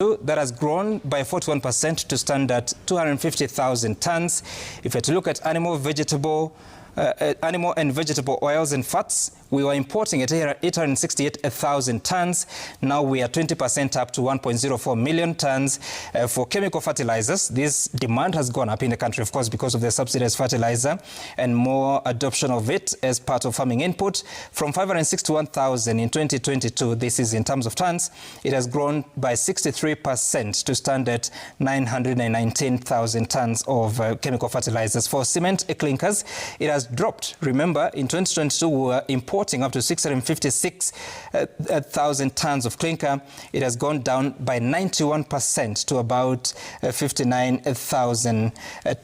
that has grown by 41% to stand at 250,000 tons. If you were to look at animal and vegetable oils and fats, we were importing at 868,000 tons. Now we are 20% up to 1.04 million tons. For chemical fertilizers, this demand has gone up in the country, of course, because of the subsidized fertilizer and more adoption of it as part of farming input. From 561,000 in 2022, this is in terms of tons, it has grown by 63% to stand at 919,000 tons of chemical fertilizers. For cement clinkers, it has dropped. Remember, in 2022, we were importing up to 656,000 tons of clinker. It has gone down by 91% to about 59,000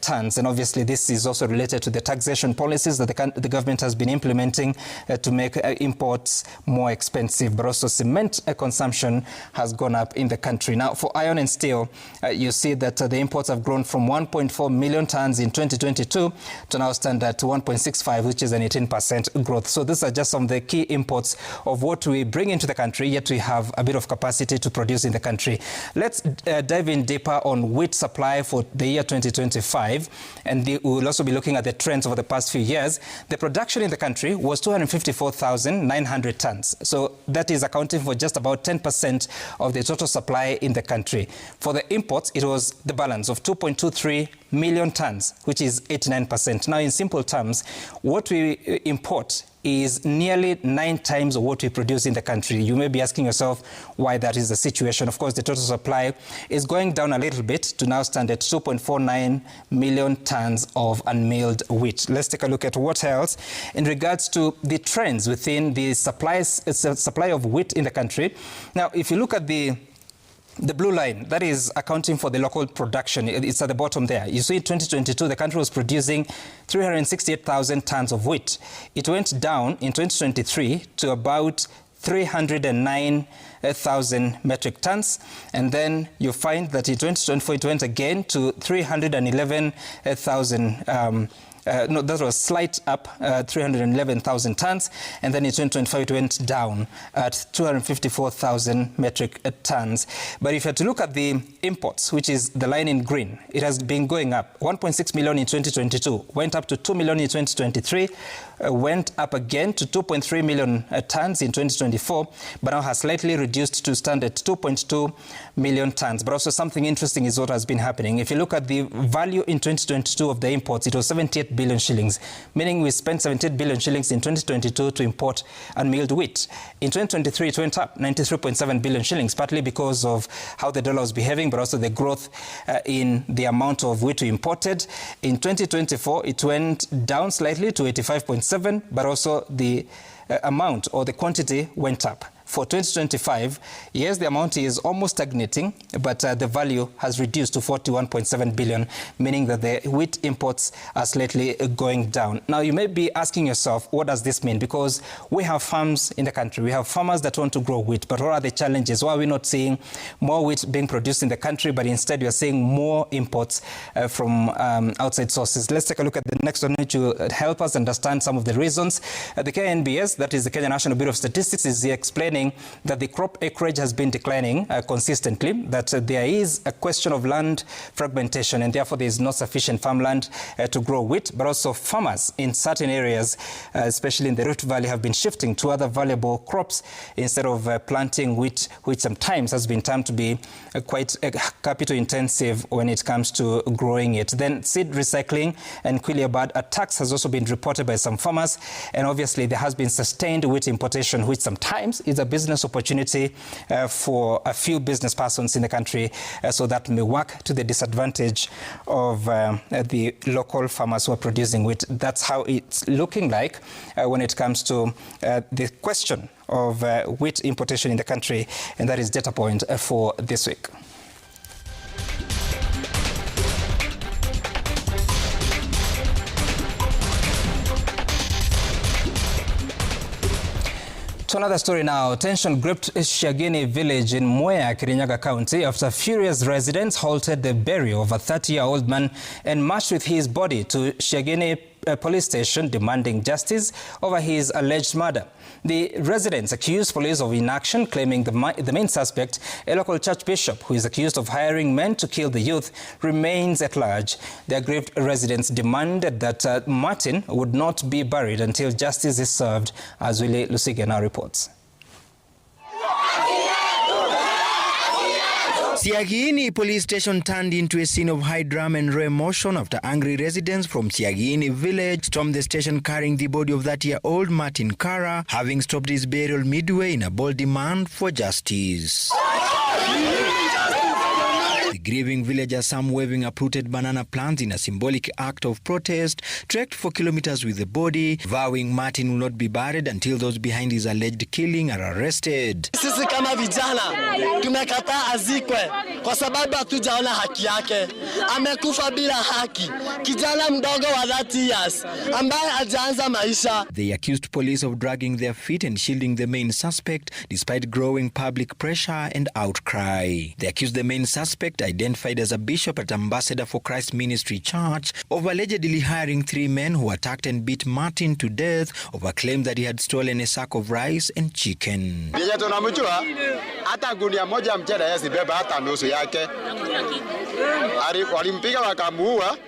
tons. And obviously, this is also related to the taxation policies that the government has been implementing to make imports more expensive. But also cement consumption has gone up in the country. Now, for iron and steel, you see that the imports have grown from 1.4 million tons in 2022 to now stand at 1.65, which is an 18% growth. So these are just some of the key imports of what we bring into the country, yet we have a bit of capacity to produce in the country. Let's dive in deeper on wheat supply for the year 2025, and we'll also be looking at the trends over the past few years. The production in the country was 254,900 tons. So that is accounting for just about 10% of the total supply in the country. For the imports, it was the balance of 2.23 million tons, which is 89%. Now, in simple terms, what we import is nearly 9 times what we produce in the country. You may be asking yourself why that is the situation. Of course, the total supply is going down a little bit to now stand at 2.49 million tons of unmilled wheat. Let's take a look at what else in regards to the trends within the supply of wheat in the country. Now, if you look at the blue line, that is accounting for the local production. It's at the bottom there. You see, in 2022, the country was producing 368,000 tons of wheat. It went down in 2023 to about 309,000 metric tons. And then you find that in 2024, it went again to 311,000 no, that was slight up, 311,000 tons. And then in 2025, it went down at 254,000 metric tons. But if you had to look at the imports, which is the line in green, it has been going up. 1.6 million in 2022, went up to 2 million in 2023, went up again to 2.3 million tons in 2024, but now has slightly reduced to stand at 2.2 million tons. But also something interesting is what has been happening. If you look at the value in 2022 of the imports, it was 78 billion shillings, meaning we spent 78 billion shillings in 2022 to import unmilled wheat. In 2023, it went up 93.7 billion shillings, partly because of how the dollar was behaving, but also the growth in the amount of wheat we imported. In 2024, it went down slightly to 85.7, but also the amount or the quantity went up. For 2025, yes, the amount is almost stagnating, but the value has reduced to 41.7 billion, meaning that the wheat imports are slightly going down. Now, you may be asking yourself, what does this mean? Because we have farms in the country. We have farmers that want to grow wheat, but what are the challenges? Why are we not seeing more wheat being produced in the country, but instead we are seeing more imports from outside sources? Let's take a look at the next one, which will help us understand some of the reasons. The KNBS, that is the Kenya National Bureau of Statistics, is explaining that the crop acreage has been declining consistently, that there is a question of land fragmentation, and therefore there is not sufficient farmland to grow wheat, but also farmers in certain areas, especially in the Rift Valley, have been shifting to other valuable crops instead of planting wheat, which sometimes has been termed to be quite capital intensive when it comes to growing it. Then seed recycling and quillibird attacks has also been reported by some farmers, and obviously there has been sustained wheat importation, which sometimes is a business opportunity for a few business persons in the country, so that may work to the disadvantage of the local farmers who are producing wheat. That's how it's looking like when it comes to the question of wheat importation in the country, and that is data point for this week. To another story now. Tension gripped Shiagini village in Mwea, Kirinyaga County after furious residents halted the burial of a 30-year-old man and marched with his body to Shiagini police station demanding justice over his alleged murder. The residents accused police of inaction, claiming the main suspect, a local church bishop who is accused of hiring men to kill the youth, remains at large. The aggrieved residents demanded that Martin would not be buried until justice is served, as Willie Lusige now reports. Siagini police station turned into a scene of high drama and raw emotion after angry residents from Siagini village stormed the station carrying the body of 30-year-old Martin Kara, having stopped his burial midway in a bold demand for justice. The grieving villagers, some waving uprooted banana plants in a symbolic act of protest, trekked for kilometers with the body, vowing Martin will not be buried until those behind his alleged killing are arrested. Sisi kama vijana tumekataa azikwe kwa sababu hatujaona haki yake. Amekufa bila haki. Kijana mdogo wa 30 years ambaye hajaanza maisha. They accused police of dragging their feet and shielding the main suspect despite growing public pressure and outcry. They accused the main suspect, identified as a bishop at Ambassador for Christ Ministry Church, of allegedly hiring 3 men who attacked and beat Martin to death over claims that he had stolen a sack of rice and chicken. Hata gunia moja mchele yasibeba hata nusu yake. Walimpiga wakamuua,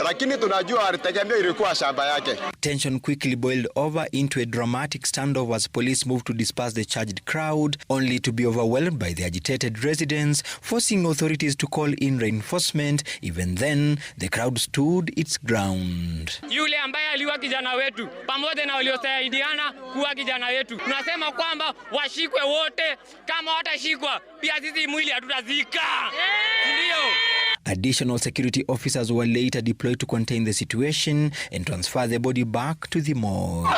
lakini tunajua alitegemea ilikuwa shamba yake. Tension quickly boiled over into a dramatic standoff as police moved to disperse the charged crowd, only to be overwhelmed by the agitated residents, forcing authorities to call in reinforcement. Even then, the crowd stood its ground. Yule ambaye aliwa kijana wetu pamoja na waliosaidiana kuwa kijana wetu, tunasema kwamba washikwe wote. Kama watashikwa pia sisi mwili hatutazika. Ndio. Additional security officers were later deployed to contain the situation and transfer the body back to the morgue.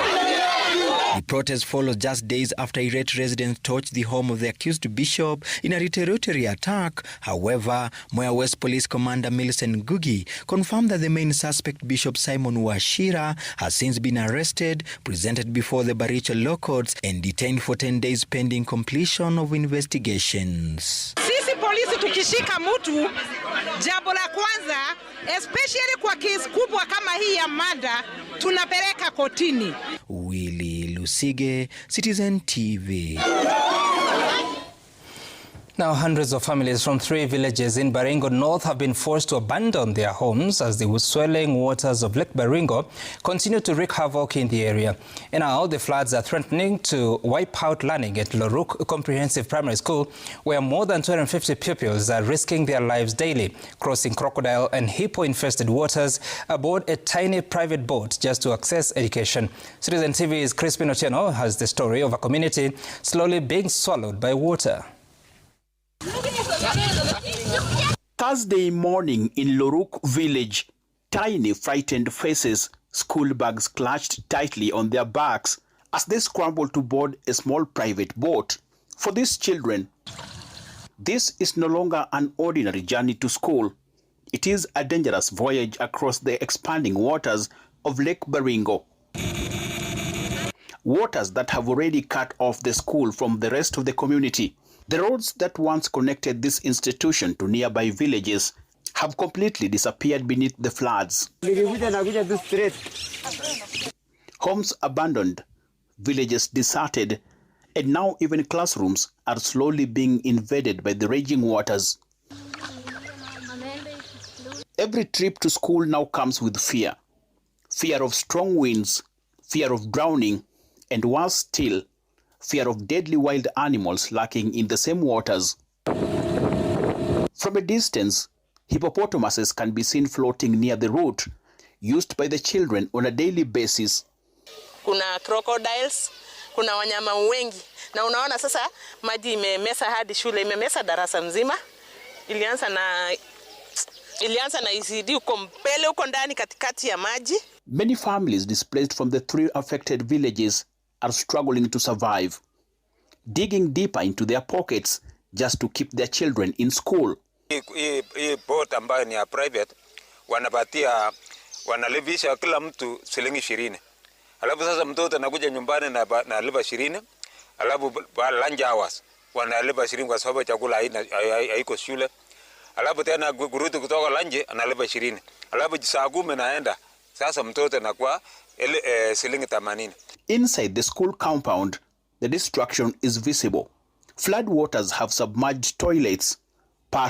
The protest follows just days after irate residents torched the home of the accused bishop in a retaliatory attack. However, Moya West Police Commander Millicent Gugi confirmed that the main suspect, Bishop Simon Washira, has since been arrested, presented before the Baricho Law Courts, and detained for 10 days pending completion of investigations. Sisi polisi tukishika mtu, jambo la kwanza, especially kwa kesi kubwa kama hii ya mada, tunapeleka kotini. Willie Lusige, Citizen TV. Now, hundreds of families from 3 villages in Baringo North have been forced to abandon their homes as the swelling waters of Lake Baringo continue to wreak havoc in the area. And now, the floods are threatening to wipe out learning at Loruk Comprehensive Primary School, where more than 250 pupils are risking their lives daily, crossing crocodile and hippo-infested waters aboard a tiny private boat just to access education. Citizen TV's Crispin Otieno has the story of a community slowly being swallowed by water. Thursday morning in Loruk village, tiny frightened faces, school bags clutched tightly on their backs as they scrambled to board a small private boat. For these children, this is no longer an ordinary journey to school. It is a dangerous voyage across the expanding waters of Lake Baringo. Waters that have already cut off the school from the rest of the community. The roads that once connected this institution to nearby villages have completely disappeared beneath the floods. Homes abandoned, villages deserted, and now even classrooms are slowly being invaded by the raging waters. Every trip to school now comes with fear. Fear of strong winds, fear of drowning, and worse still, fear of deadly wild animals lurking in the same waters. From a distance, hippopotamuses can be seen floating near the route, used by the children on a daily basis. Kuna crocodiles, kuna wanyama wengi. Na unaona sasa maji imemesa hadi shule, imemesa darasa mzima. Ilianza na izidi uko mbele uko ndani katikati ya maji. Many families displaced from the 3 affected villages are struggling to survive, digging deeper into their pockets just to keep their children in school. Hii boat ambayo ni ya private wanalipisha kila mtu shilingi 20. Alafu sasa mtoto anakuja nyumbani na lipa 20. Alafu lunch hours wanalipa 20 kwa sababu chakula haiko shule. Alafu tena kurudi kutoka lunch analipa 20. Alafu saa 10 naenda Sasa mtoto anakuwa shilingi 80. Inside the school compound, the destruction is visible. Flood waters have submerged toilets,